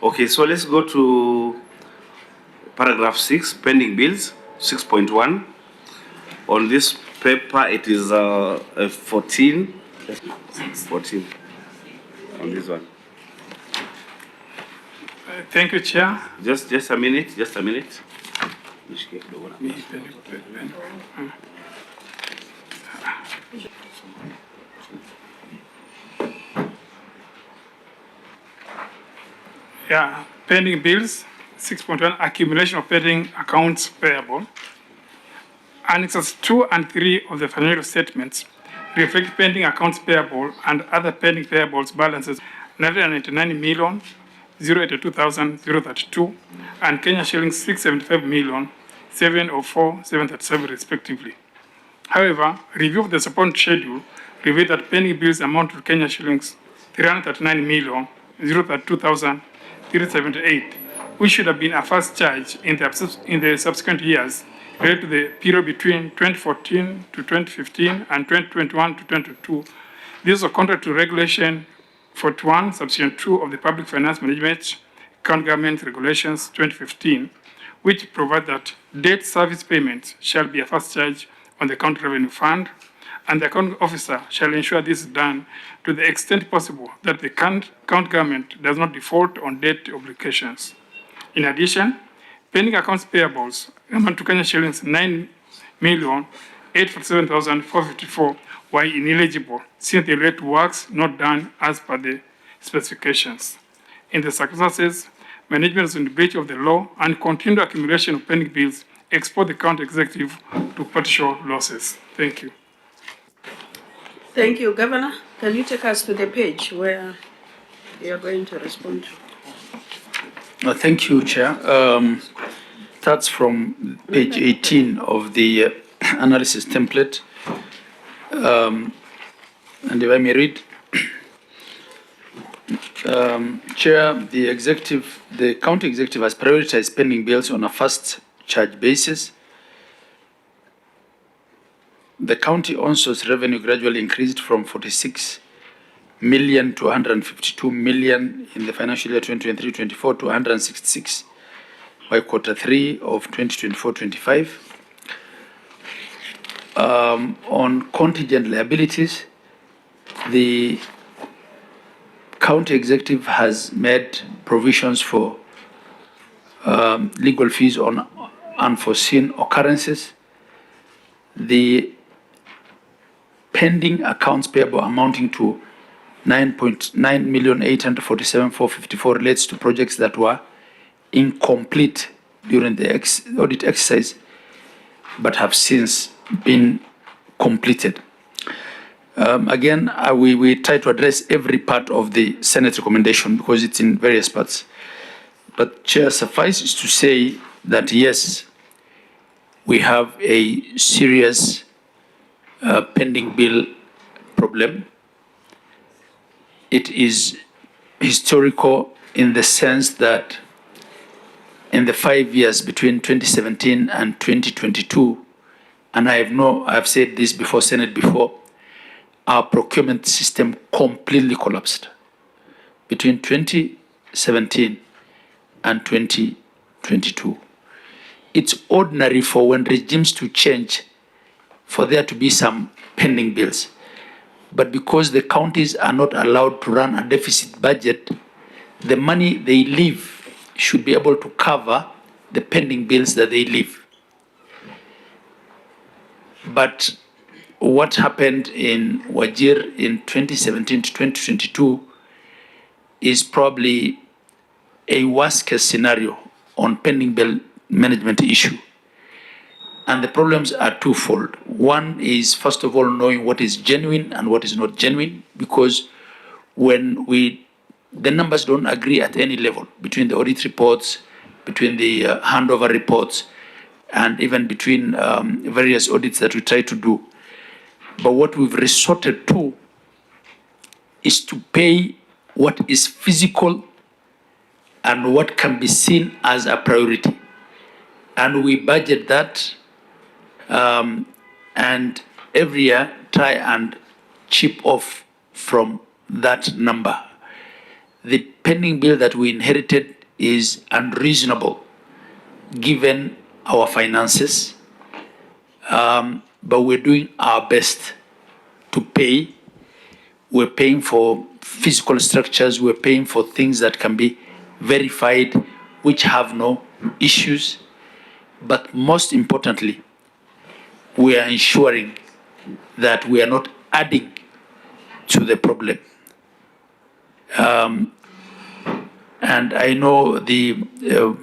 Okay, so let's go to paragraph 6, pending bills, 6.1. On this paper, it is 14. 14 on this one. Thank you, Chair. Just a minute, Yeah, pending bills, 6.1, accumulation of pending accounts payable. Annexes 2 and 3 of the financial statements reflect pending accounts payable and other pending payables balances 999,082,032 and Kenya shillings 675,704,737 respectively. However, review of the support schedule revealed that pending bills amount to Kenya shillings 339,032,378, which should have been a first charge in the subsequent years related to the period between 2014 to 2015 and 2021 to 2022. This was contrary to Regulation 41, Subsection 2 of the Public Finance Management County Government Regulations 2015, which provide that debt service payments shall be a first charge on the county revenue fund, and the accounting officer shall ensure this is done to the extent possible that the county government does not default on debt obligations. In addition, pending accounts payables amount to Kenya shillings 9,847,454 were ineligible since they relate to works not done as per the specifications. In the circumstances, management is in breach of the law and continued accumulation of pending bills expose the county executive to potential losses. Thank you. Thank you, Governor. Can you take us to the page where you are going to respond to? Thank you, Chair. That's from page 18 of the analysis template. And if I may read, Chair, the county executive has prioritized pending bills on a first charge basis. The county on-source revenue gradually increased from 46 million to 152 million in the financial year 2023-24 to 166 by Q3 of 2024-25. On contingent liabilities, the county executive has made provisions for legal fees on unforeseen occurrences. The pending accounts payable amounting to 9,847,454 relates to projects that were incomplete during the audit exercise but have since been completed. Again, we try to address every part of the Senate recommendation because it's in various parts. But Chair, suffice is to say that yes, we have a serious pending bill problem. It is historical in the sense that in the 5 years between 2017 and 2022, and I've said this before Senate before, our procurement system completely collapsed between 2017 and 2022. It's ordinary for when regimes to change for there to be some pending bills. But because the counties are not allowed to run a deficit budget, the money they leave should be able to cover the pending bills that they leave. But what happened in Wajir in 2017 to 2022 is probably a worst case scenario on pending bill management issue. And the problems are twofold. One is, first of all, knowing what is genuine and what is not genuine, because when the numbers don't agree at any level between the audit reports, between the handover reports, and even between various audits that we try to do. But what we've resorted to is to pay what is physical and what can be seen as a priority. And we budget that and every year try and chip off from that number. the pending bill that we inherited is unreasonable given our finances, but we're doing our best to pay. We're paying for physical structures, we're paying for things that can be verified, which have no issues. But most importantly, we are ensuring that we are not adding to the problem. And I know the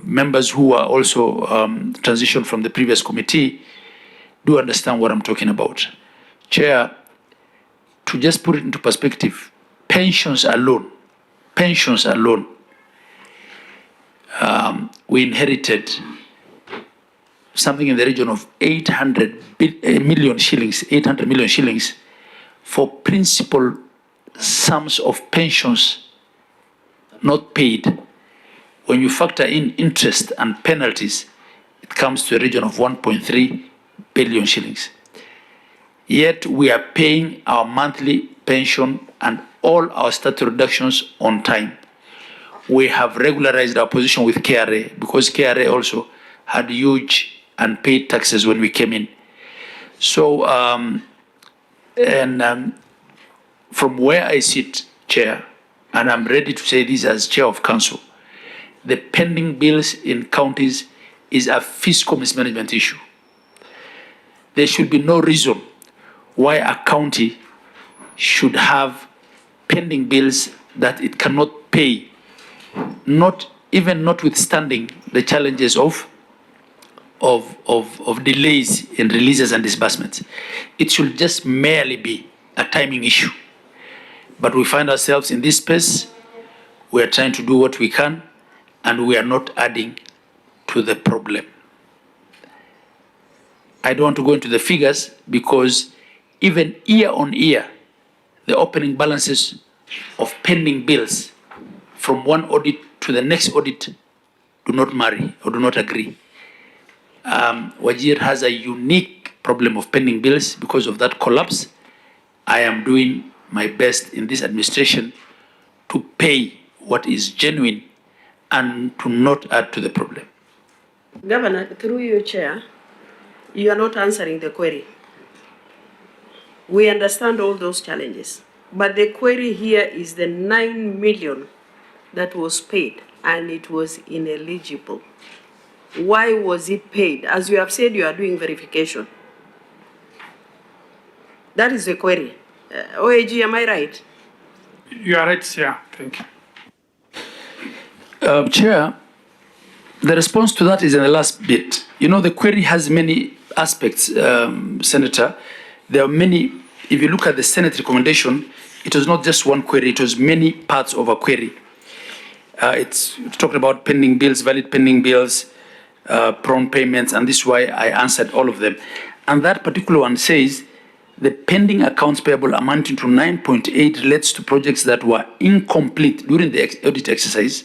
members who are also transitioned from the previous committee do understand what I'm talking about. Chair, to just put it into perspective, pensions alone, we inherited something in the region of 800 million shillings for principal sums of pensions not paid. When you factor in interest and penalties, it comes to a region of 1.3 billion shillings. Yet we are paying our monthly pension and all our statutory reductions on time. We have regularized our position with KRA because KRA also had huge unpaid taxes when we came in. So, from where I sit, Chair, and I'm ready to say this as Chair of Council, the pending bills in counties is a fiscal mismanagement issue. There should be no reason why a county should have pending bills that it cannot pay, notwithstanding the challenges of delays in releases and disbursements. It should just merely be a timing issue. But we find ourselves in this space. We are trying to do what we can, and we are not adding to the problem. I don't want to go into the figures because even year on year, the opening balances of pending bills from one audit to the next audit do not marry or do not agree. Wajir has a unique problem of pending bills because of that collapse. I am doing my best in this administration to pay what is genuine and to not add to the problem. Governor, through your chair, you are not answering the query. We understand all those challenges, but the query here is the 9 million that was paid and it was ineligible. Why was it paid? As you have said, you are doing verification. That is the query. OAG, am I right? You are right, Chair. Thank you. Chair, the response to that is in the last bit. You know, the query has many aspects, Senator. There are many. If you look at the Senate recommendation, it was not just one query, it was many parts of a query. It's talking about pending bills, valid pending bills, prompt payments, and this is why I answered all of them. And that particular one says the pending accounts payable amounting to 9.8 relates to projects that were incomplete during the audit exercise,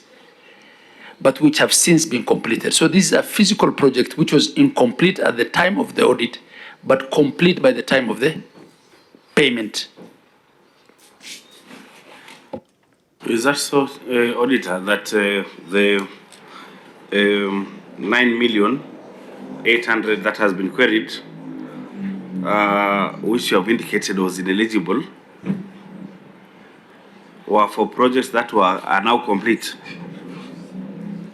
but which have since been completed. So this is a physical project which was incomplete at the time of the audit, but complete by the time of the payment. Is that so, Auditor, that the 9,800,000 that has been queried, which you have indicated was ineligible, were for projects that are now complete?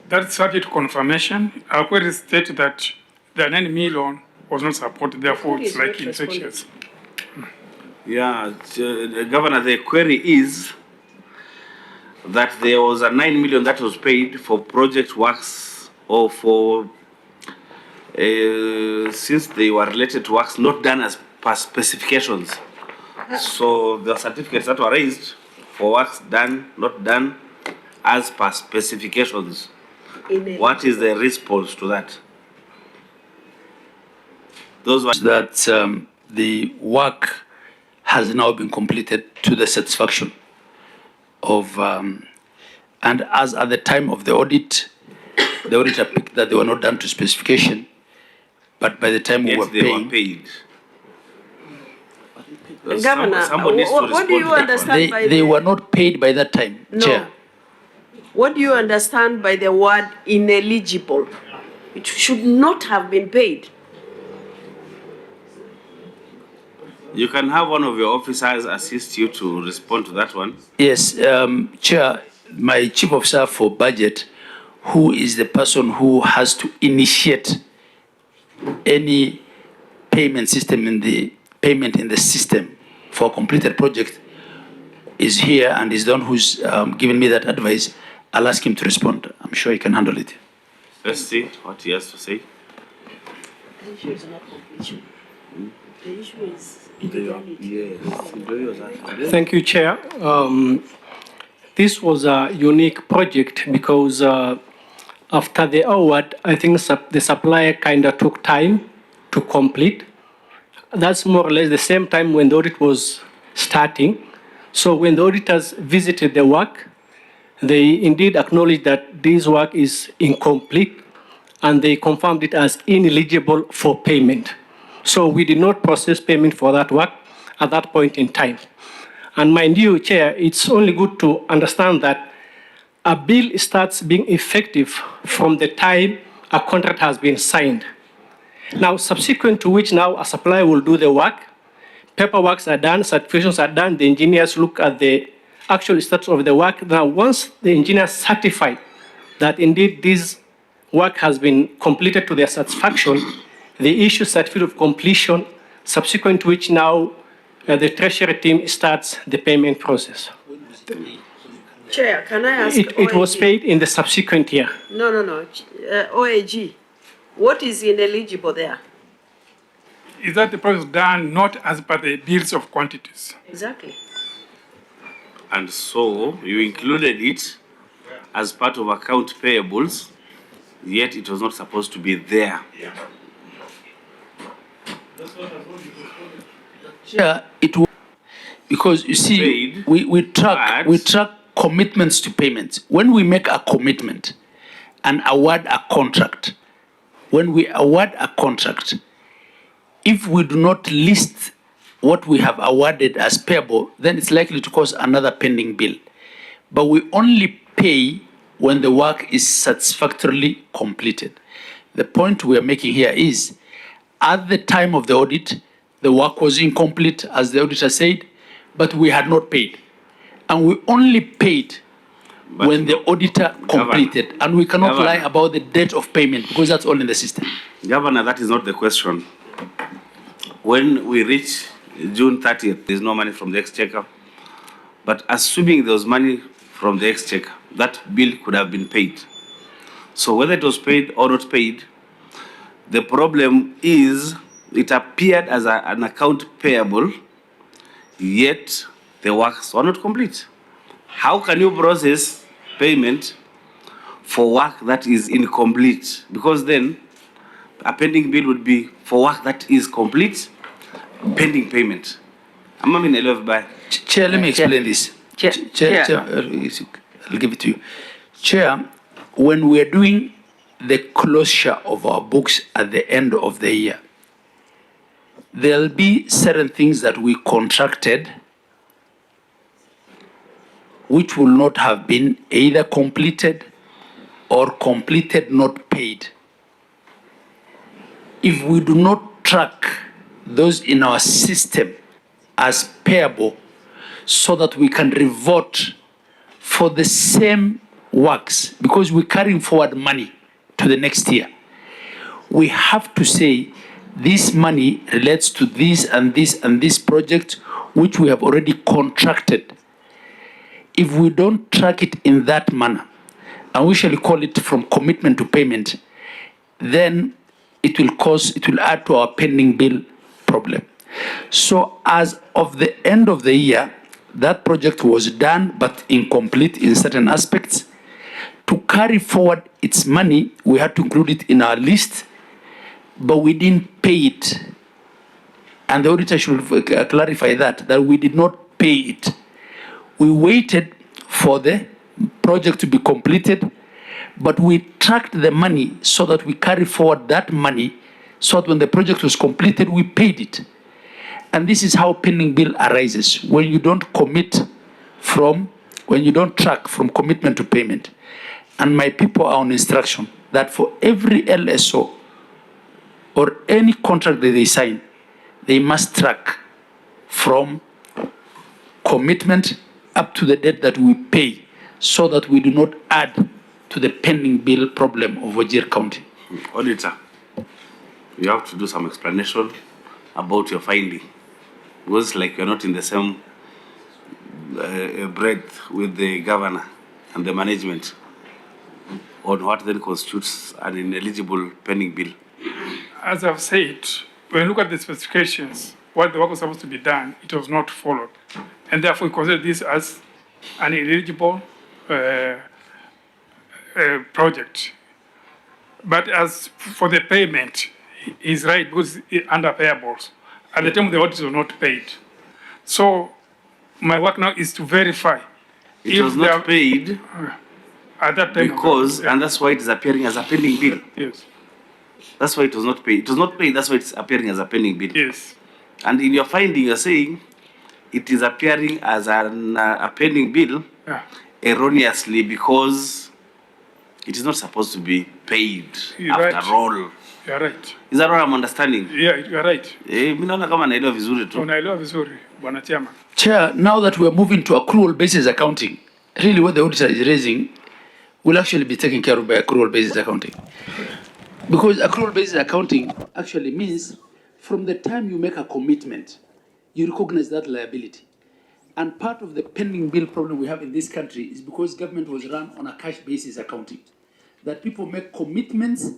That's subject to confirmation. Our query states that the 9 million was not supported, therefore it's like infectious. Yeah, Governor, the query is that there was a 9 million that was paid for project works or for, since they were related to works not done as per specifications. So the certificates that were raised for works done, not done as per specifications. What is the response to that? Those were that the work has now been completed to the satisfaction of, and as at the time of the audit, the auditor picked that they were not done to specification, but by the time we were they paying, were paid. Governor, Somebody needs to what do respond you to that understand one. by they were not paid by that time, No. Chair. What do you understand by the word ineligible? It should not have been paid. You can have one of your officers assist you to respond to that one. Yes, Chair, my chief officer for budget, who is the person who has to initiate any payment in the system for a completed project, is here and is the one who's given me that advice. I'll ask him to respond. I'm sure he can handle it. Let's see what he has to say. The issue is not completion. The issue is Thank you, Chair. This was a unique project because after the award, I think the supplier kind of took time to complete. That's more or less the same time when the audit was starting. So when the auditors visited the work, they indeed acknowledged that this work is incomplete and they confirmed it as ineligible for payment. So we did not process payment for that work at that point in time. And mind you, Chair, it's only good to understand that a bill starts being effective from the time a contract has been signed. Now, subsequent to which now a supplier will do the work, paperworks are done, certifications are done, the engineers look at the actual status of the work. Now, once the engineers certify that indeed this work has been completed to their satisfaction, they issue certificate of completion, subsequent to which now the treasury team starts the payment process. Chair, can I ask? It was paid in the subsequent year. No. OAG, what is ineligible there? Is that the process done not as per the bills of quantities? Exactly. And so you included it as part of account payables, yet it was not supposed to be there. Yeah, because you see, Paid, we track commitments to payments. When we make a commitment and award a contract, when we award a contract, if we do not list what we have awarded as payable, then it's likely to cause another pending bill. But we only pay when the work is satisfactorily completed. The point we are making here is, at the time of the audit, the work was incomplete, as the auditor said, but we had not paid. And we only paid when the auditor completed. And we cannot lie about the date of payment because that's all in the system. Governor, that is not the question. When we reach June 30th, there's no money from the exchequer. But assuming there was money from the exchequer, that bill could have been paid. So whether it was paid or not paid, the problem is it appeared as an account payable, yet the works were not complete. How can you process payment for work that is incomplete? Because then a pending bill would be for work that is complete, pending payment. Chair, let me explain this. Chair, I'll give it to you. Chair, when we are doing the closure of our books at the end of the year, there'll be certain things that we contracted which will not have been either completed or completed not paid. If we do not track those in our system as payable so that we can revert for the same works, because we're carrying forward money to the next year, we have to say this money relates to this and this and this project which we have already contracted. If we don't track it in that manner, and we shall call it from commitment to payment, then it will add to our pending bill problem. So as of the end of the year, that project was done but incomplete in certain aspects. To carry forward its money, we had to include it in our list, but we didn't pay it. And the auditor should clarify that we did not pay it. We waited for the project to be completed, but we tracked the money so that we carry forward that money so that when the project was completed, we paid it. And this is how pending bill arises. When you don't commit from when you don't track from commitment to payment, and my people are on instruction that for every LSO or any contract that they sign, they must track from commitment up to the date that we pay, so that we do not add to the pending bill problem of Wajir County. Auditor, you have to do some explanation about your finding. Because like you're not in the same breath with the governor and the management on what then constitutes an ineligible pending bill. As I've said, when you look at the specifications, what the work was supposed to be done, it was not followed. And therefore, we consider this as an ineligible project. But as for the payment, he's right, because it's under payables. At the time, the audit was not paid. So my work now is to verify. It was not paid at that time. because, and that's why it is appearing as a pending bill. Yes. That's why it was not paid. It was not paid, that's why it's appearing as a pending bill. Yes. And in your finding, you're saying it is appearing as a pending bill erroneously because it is not supposed to be paid after all. You're right. Is that what I'm understanding? Yeah, you're right. Mimi naona kama naelewa vizuri tu. Unaelewa vizuri, Bwana Chairman. Chair, now that we are moving to accrual basis accounting, really what the auditor is raising will actually be taken care of by accrual basis accounting. Because accrual basis accounting actually means from the time you make a commitment, you recognize that liability. And part of the pending bill problem we have in this country is because government was run on a cash basis accounting. That people make commitments.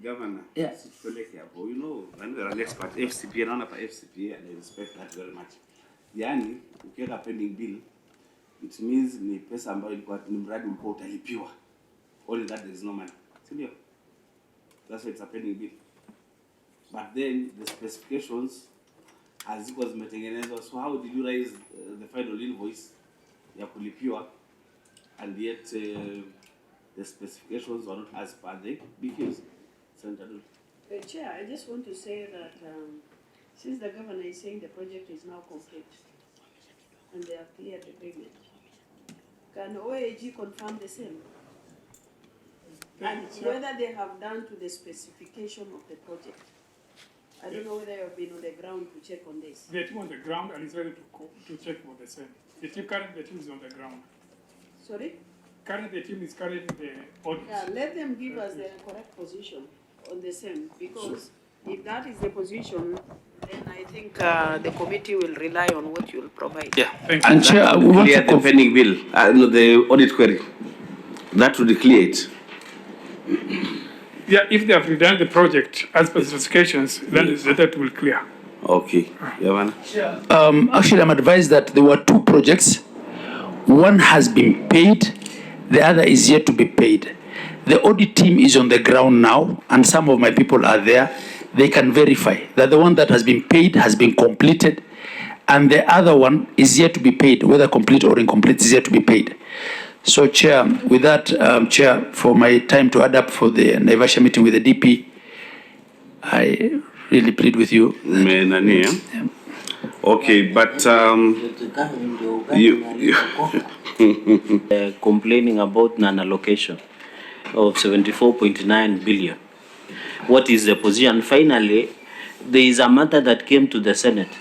Governor, yeah. You know, when we're an expert, FCPA, and for FCPA, and I respect that very much. Yani, ukiweka pending bill, it means ni pesa ambayo ilikuwa ni mradi ulikuwa utalipiwa. Only that there is no money. Sindio? That's why it's a pending bill. But then the specifications as it was zimetengenezwa. So how did you raise the final invoice ya kulipiwa, and yet the specifications were not as per the BQs? Chair, I just want to say that since the governor is saying the project is now complete and they have cleared the payment, can OAG confirm the same? And whether they have done to the specification of the project. I don't know whether you have been on the ground to check on this. The team on the ground and is ready to check for the same. Currently the team is on the ground. Sorry? Currently the team is carrying the audit. Yeah, let them give us the correct position on the same, because if that is the position, then I think the committee will rely on what you will provide. Yeah, thank you. And Chair, we want clear to the pending bill, no, the audit query. That would clear it. Yeah, if they have redone the project as per specifications, then that will clear. Okay. Yeah, actually, I'm advised that there were two projects. One has been paid, the other is yet to be paid. The audit team is on the ground now, and some of my people are there. They can verify that the one that has been paid has been completed, and the other one is yet to be paid, whether complete or incomplete is yet to be paid. So, Chair, with that, Chair, for my time to add up for the Naivasha meeting with the DP, I really plead with you. Okay, but you complaining about non-allocation of 74.9 billion. What is the position? Finally, there is a matter that came to the Senate.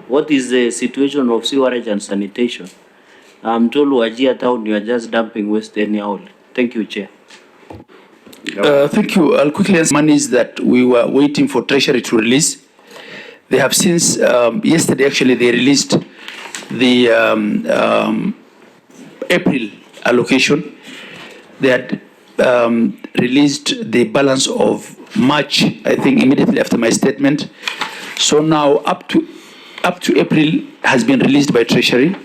What is the situation of sewerage and sanitation? I'm told Wajir town you are just dumping waste anyhow. Thank you, Chair. Thank you. I'll quickly answer monies that we were waiting for Treasury to release. They have since, yesterday actually, they released the April allocation. They had released the balance of March, I think, immediately after my statement. So now up to April has been released by Treasury.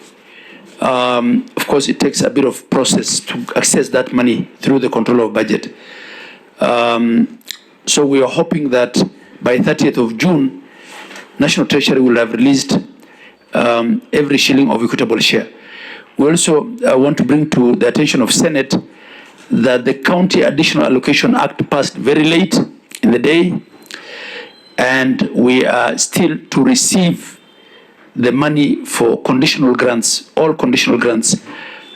Of course, it takes a bit of process to access that money through the control of budget. So we are hoping that by 30th of June, National Treasury will have released every shilling of equitable share. We also want to bring to the attention of Senate that the County Additional Allocation Act passed very late in the day, and we are still to receive the money for conditional grants, all conditional grants,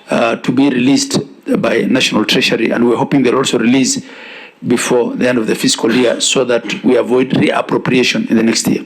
to be released by National Treasury, and we're hoping they'll also release before the end of the fiscal year so that we avoid reappropriation in the next year.